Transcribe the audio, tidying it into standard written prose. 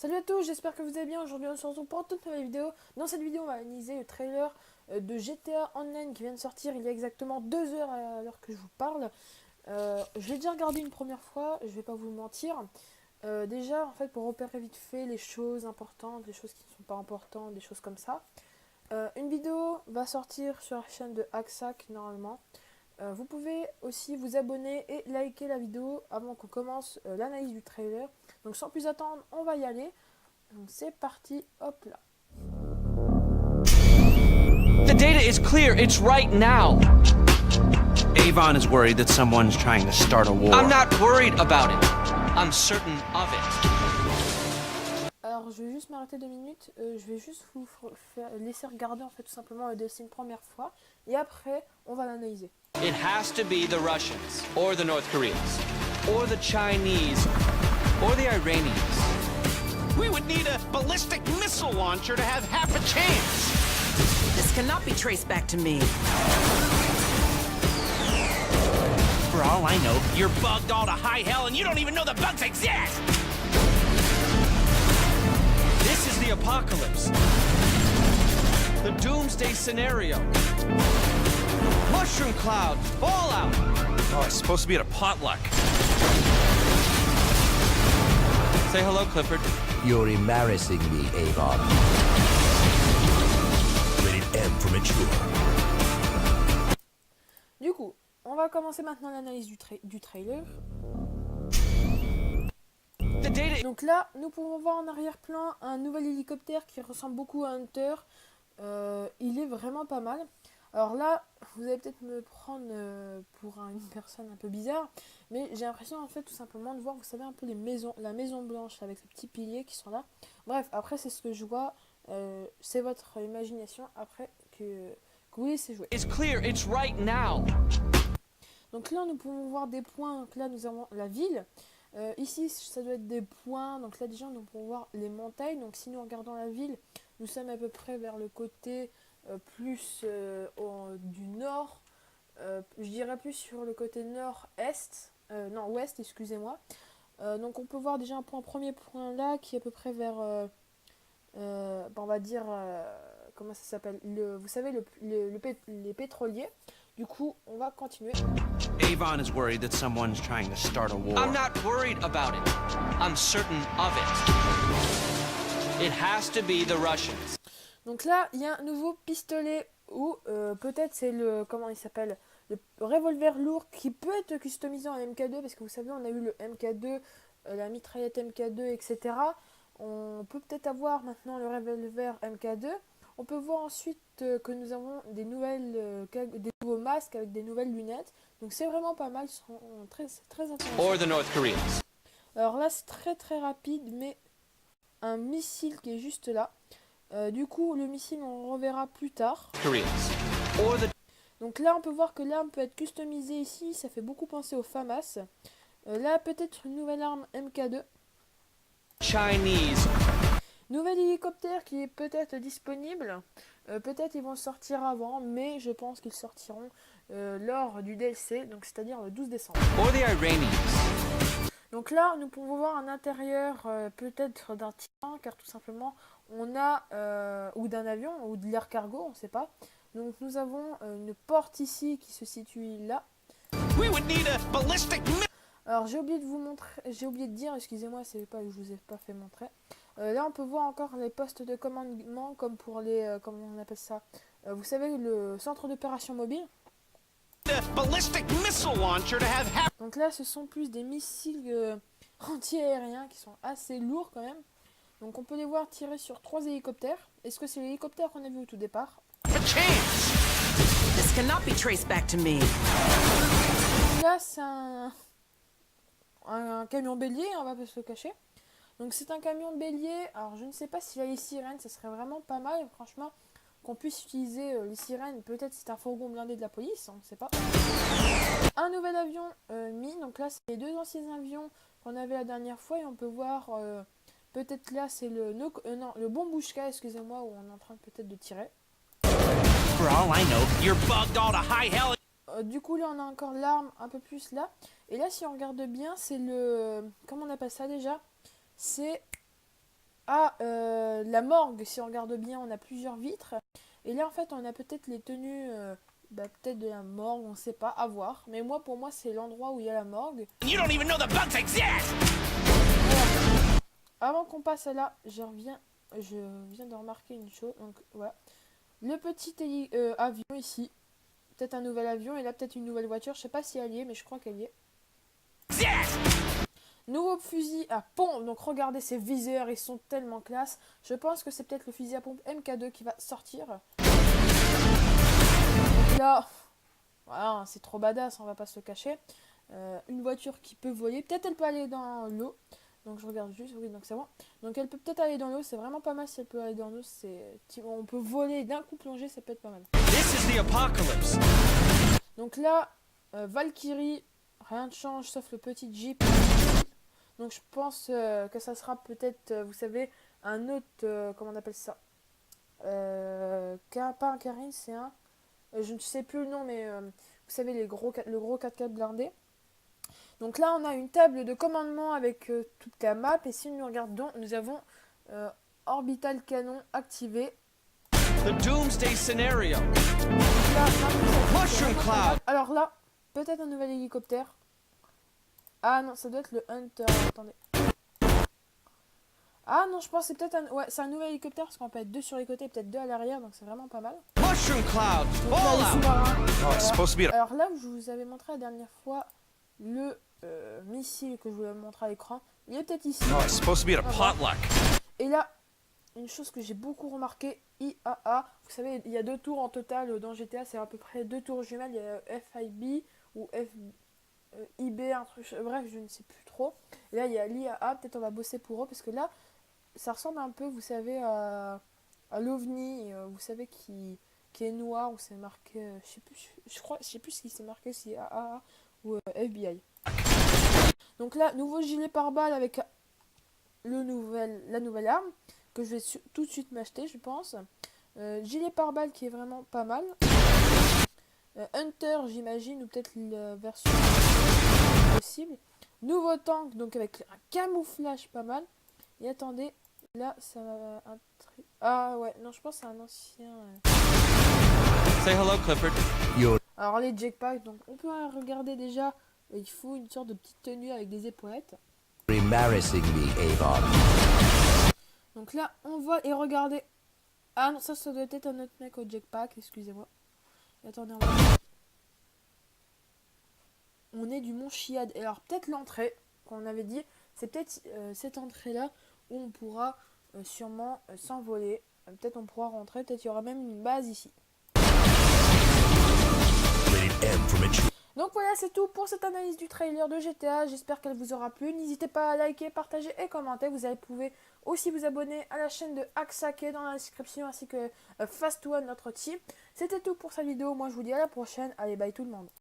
Salut à tous, j'espère que vous allez bien. Aujourd'hui on se retrouve pour une toute nouvelle vidéo. Dans cette vidéo on va analyser le trailer de GTA Online qui vient de sortir il y a exactement 2 heures à l'heure que je vous parle. Je l'ai déjà regardé une première fois, je vais pas vous mentir. Déjà en fait pour repérer vite fait les choses importantes, les choses qui ne sont pas importantes, des choses comme ça. Une vidéo va sortir sur la chaîne de Hacksack normalement. Vous pouvez aussi vous abonner et liker la vidéo avant qu'on commence l'analyse du trailer. Donc sans plus attendre, on va y aller. Donc c'est parti, hop là. The data is clear, it's right now. Avon is worried that someone's trying to start a war. I'm not worried about it. I'm certain of it. Alors je vais juste m'arrêter 2 minutes, je vais juste vous laisser regarder en fait tout simplement le DLC une première fois et après on va l'analyser. It has to be the Russians, or the North Koreans, or the Chinese, or the Iranians. We would need a ballistic missile launcher to have half a chance. This cannot be traced back to me. For all I know, you're bugged all to high hell and you don't even know the bugs exist! This is the apocalypse. The doomsday scenario. Mushroom clouds, fallout. Oh, it's supposed to be at a potluck. Say hello, Clifford. You're embarrassing me, Avon. Rated M for mature. Du coup, on va commencer maintenant l'analyse du trailer. The data. Donc là, nous pouvons voir en arrière-plan un nouvel hélicoptère qui ressemble beaucoup à Hunter. Il est vraiment pas mal. Alors là, vous allez peut-être me prendre pour une personne un peu bizarre, mais j'ai l'impression en fait tout simplement de voir, vous savez, un peu les maisons, la maison blanche avec les petits piliers qui sont là. Bref, après c'est ce que je vois, c'est votre imagination après que vous laissez jouer. It's clear, it's right now. Donc là, nous pouvons voir des points. Donc là, nous avons la ville. Ici, ça doit être des points. Donc là, déjà, nous pouvons voir les montagnes. Donc si nous regardons la ville, nous sommes à peu près vers le côté plus du nord. Je dirais plus sur le côté nord-est. Non, ouest, excusez-moi. Donc on peut voir déjà un premier point là qui est à peu près vers, on va dire, comment ça s'appelle, vous savez, les pétroliers. Du coup, on va continuer. Avon is worried that someone's trying to start a war. I'm not worried about it. I'm certain of it. It has to be the Russians. Donc là, il y a un nouveau pistolet ou peut-être c'est le, comment il s'appelle, le revolver lourd qui peut être customisé en MK2 parce que vous savez, on a eu le MK2, la mitraillette MK2, etc. On peut peut-être avoir maintenant le revolver MK2. On peut voir ensuite que nous avons des nouveaux masques avec des nouvelles lunettes. Donc c'est vraiment pas mal, c'est très intéressant. Or the North Koreans. Alors là, c'est très rapide, mais un missile qui est juste là. Du coup, le missile, on le reverra plus tard. Koreans. Or the Donc là, on peut voir que l'arme peut être customisée ici. Ça fait beaucoup penser au FAMAS. Là, peut-être une nouvelle arme MK2. Chinese. Nouvel hélicoptère qui est peut-être disponible. Peut-être ils vont sortir avant, mais je pense qu'ils sortiront lors du DLC, donc c'est-à-dire le 12 décembre. Or the Iranians. Donc là, nous pouvons voir un intérieur peut-être d'un tyran, car tout simplement, on a, ou d'un avion, ou de l'air cargo, on ne sait pas. Donc nous avons une porte ici qui se situe là. We would need a ballistic Alors j'ai oublié de vous montrer, j'ai oublié de dire, excusez-moi, c'est pas que je vous ai pas fait montrer. Là on peut voir encore les postes de commandement comme pour les, comment on appelle ça, vous savez, le centre d'opération mobile. ballistic missile launcher to have half. Donc là ce sont plus des missiles anti-aériens qui sont assez lourds quand même. Donc on peut les voir tirer sur 3 hélicoptères. Est-ce que c'est l'hélicoptère qu'on a vu au tout départ? This cannot be traced back to me. Là c'est un camion bélier, on va pas se le cacher. Donc c'est un camion bélier. Alors je ne sais pas s'il y a les sirènes, ça serait vraiment pas mal franchement qu'on puisse utiliser les sirènes. Peut-être c'est un fourgon blindé de la police, on ne sait pas. Un nouvel avion mis, donc là c'est les 2 anciens avions qu'on avait la dernière fois et on peut voir peut-être là c'est le Bombouchka, excusez-moi, où on est en train peut-être de tirer. For all I know, you're bugged all to high hell. Du coup là on a encore l'arme un peu plus là. Et là si on regarde bien c'est le, comment on appelle ça déjà? C'est à la morgue. Si on regarde bien, on a plusieurs vitres. Et là, en fait, on a peut-être les tenues peut-être de la morgue, on sait pas, à voir. Mais moi, pour moi, c'est l'endroit où il y a la morgue. You don't even know the bugs exist! Avant qu'on passe à là, je viens de remarquer une chose. Donc voilà, le petit avion ici, peut-être un nouvel avion, et là peut-être une nouvelle voiture. Je sais pas si elle y est, mais je crois qu'elle y est. Nouveau fusil à pompe. Donc regardez ces viseurs, ils sont tellement classe. Je pense que c'est peut-être le fusil à pompe MK2 qui va sortir. Donc là, voilà, c'est trop badass, on va pas se le cacher. Une voiture qui peut voler, peut-être elle peut aller dans l'eau. Donc je regarde juste, oui, donc c'est bon. Donc elle peut peut-être aller dans l'eau, c'est vraiment pas mal si elle peut aller dans l'eau. On peut voler d'un coup plonger, ça peut être pas mal. This is the apocalypse. Donc là, Valkyrie, rien ne change sauf le petit Jeep. Donc je pense que ça sera peut-être, vous savez, un autre, comment on appelle ça, pas un Karine, c'est un, je ne sais plus le nom, mais vous savez, le gros 4x4 blindé. Donc là, on a une table de commandement avec toute la map. Et si nous regardons, nous avons Orbital Canon activé. The Doomsday Scenario. Là, Mushroom Cloud. alors là, peut-être un nouvel hélicoptère. Ah non, ça doit être le Hunter. Attendez. Ah non, je pense que c'est peut-être ouais, c'est un nouvel hélicoptère parce qu'on peut être deux sur les côtés et peut-être deux à l'arrière. Donc c'est vraiment pas mal. Mushroom Cloud. Donc là, les sous-marins. Oh, it's supposed to be Alors là, je vous avais montré la dernière fois le missile que je vous avais montré à l'écran. Il est peut-être ici. Oh, it's supposed to be at a potluck. Et là, une chose que j'ai beaucoup remarqué, IAA. Vous savez, il y a deux tours en total dans GTA. C'est à peu près deux tours jumelles. Il y a FIB ou FIB, un truc. Bref, je ne sais plus trop. Et là, il y a l'IAA. Peut-être on va bosser pour eux parce que là, ça ressemble un peu, vous savez, à l'OVNI. Vous savez, qui est noir, où c'est marqué. Je sais plus ce qui s'est marqué, si AA ou FBI. Donc là, nouveau gilet pare-balles avec la nouvelle arme que je vais tout de suite m'acheter, je pense. Gilet pare-balles qui est vraiment pas mal. Hunter, j'imagine, ou peut-être la version possible. Nouveau tank, donc avec un camouflage pas mal. Et attendez, là, ça va ah ouais, non, je pense que c'est un ancien. Say hello, Clifford. Alors les jetpacks, donc on peut regarder déjà. Il faut une sorte de petite tenue avec des épaulettes. You're embarrassing me, Avon. Donc là, on voit et regardez. Ah non, ça doit être un autre mec au jetpack, excusez-moi. Et attendez, on est du Mont Chiad. Et alors peut-être l'entrée qu'on avait dit, c'est peut-être cette entrée-là où on pourra sûrement s'envoler. Peut-être on pourra rentrer, peut-être il y aura même une base ici. Rated M for mature. Donc voilà, c'est tout pour cette analyse du trailer de GTA. J'espère qu'elle vous aura plu. N'hésitez pas à liker, partager et commenter. Vous pouvez aussi vous abonner à la chaîne de Haksake dans la description, ainsi que Fast One, notre team. C'était tout pour cette vidéo. Moi, je vous dis à la prochaine. Allez, bye tout le monde.